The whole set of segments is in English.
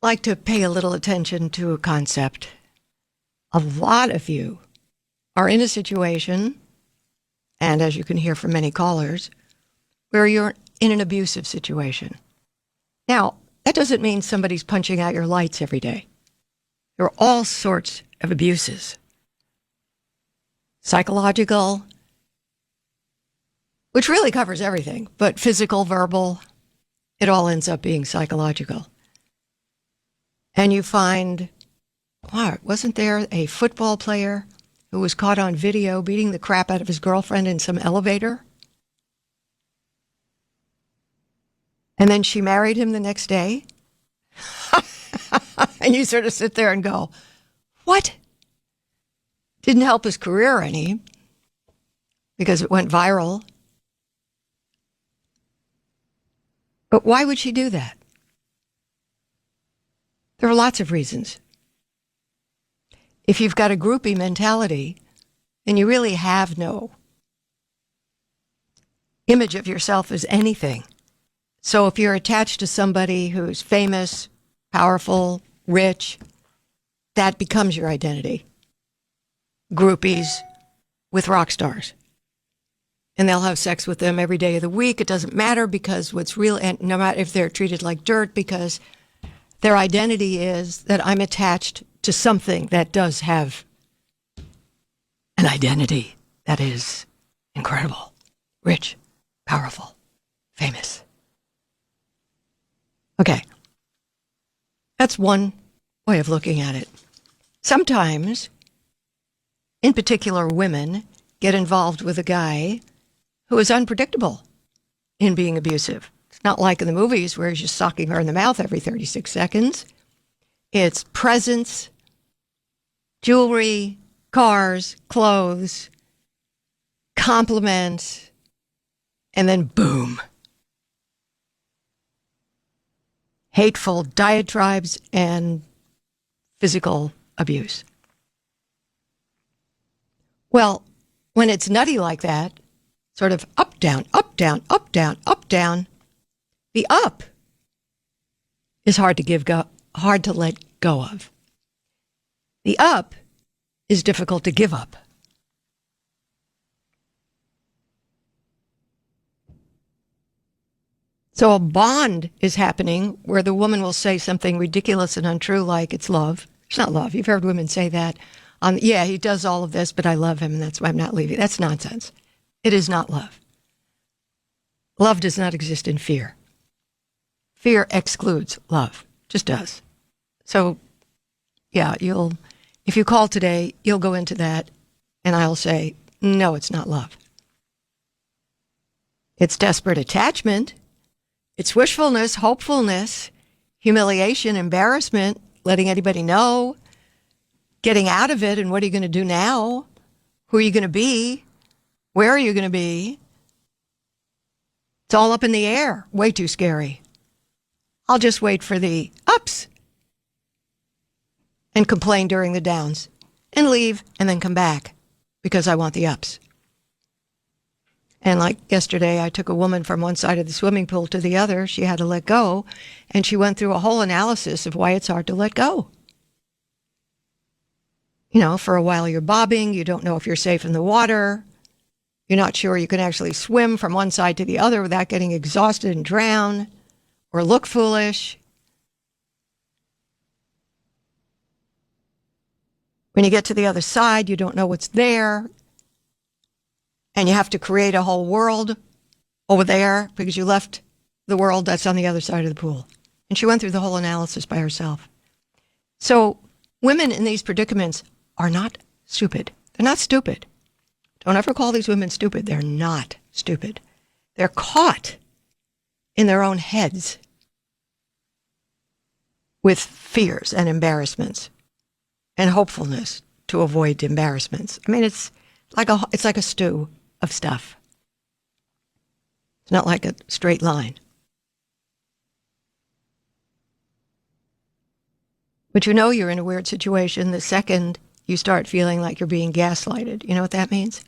like to pay a little attention to a concept. A lot of you are in a situation, and as you can hear from many callers, where you're in an abusive situation. Now, that doesn't mean somebody's punching out your lights every day. There are all sorts of abuses. Psychological, which really covers everything, but physical, verbal, it all ends up being psychological. And you find, wow, wasn't there a football player who was caught on video beating the crap out of his girlfriend in some elevator? And then she married him the next day? And you sort of sit there and go, what? Didn't help his career any because it went viral. But why would she do that? There are lots of reasons. If you've got a groupie mentality, then you really have no image of yourself as anything. So if you're attached to somebody who's famous, powerful, rich, that becomes your identity. Groupies with rock stars. And they'll have sex with them every day of the week. It doesn't matter because what's real, and no matter if they're treated like dirt, because their identity is that I'm attached to something that does have an identity that is incredible, rich, powerful, famous. Okay. That's one way of looking at it. Sometimes, in particular, women get involved with a guy who is unpredictable in being abusive. It's not like in the movies where he's just socking her in the mouth every 36 seconds. It's presents, jewelry, cars, clothes, compliments, and then boom. Hateful diatribes and physical abuse. Well, when it's nutty like that, sort of up, down, up, down, up, down, up, down, the up is hard to let go of. The up is difficult to give up. So a bond is happening where the woman will say something ridiculous and untrue like it's love. It's not love. You've heard women say that. Yeah, he does all of this, but I love him and that's why I'm not leaving. That's nonsense. It is not love. Love does not exist in fear. Fear excludes love. Just does. So, yeah, if you call today, you'll go into that and I'll say, no, it's not love. It's desperate attachment. It's wishfulness, hopefulness, humiliation, embarrassment, letting anybody know, getting out of it, and what are you going to do now? Who are you going to be? Where are you going to be? It's all up in the air. Way too scary. I'll just wait for the ups and complain during the downs and leave and then come back because I want the ups. And like yesterday, I took a woman from one side of the swimming pool to the other. She had to let go, and she went through a whole analysis of why it's hard to let go. You know, for a while you're bobbing, you don't know if you're safe in the water, you're not sure you can actually swim from one side to the other without getting exhausted and drown, or look foolish. When you get to the other side, you don't know what's there. And you have to create a whole world over there because you left the world that's on the other side of the pool. And she went through the whole analysis by herself. So women in these predicaments are not stupid. They're not stupid. Don't ever call these women stupid. They're not stupid. They're caught in their own heads with fears and embarrassments and hopefulness to avoid embarrassments. I mean, it's like a stew of stuff. It's not like a straight line. But you know you're in a weird situation the second you start feeling like you're being gaslighted. You know what that means?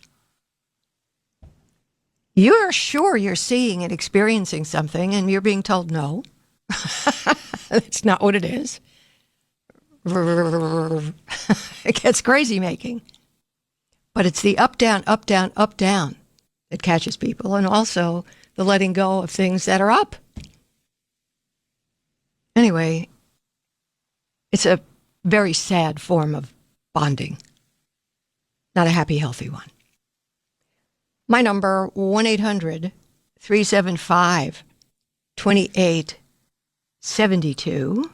You're sure you're seeing and experiencing something, and you're being told no. That's not what it is. It gets crazy making. But it's the up, down, up, down, up, down that catches people, and also the letting go of things that are up. Anyway, it's a very sad form of bonding, not a happy, healthy one. My number, 1-800-375-2872.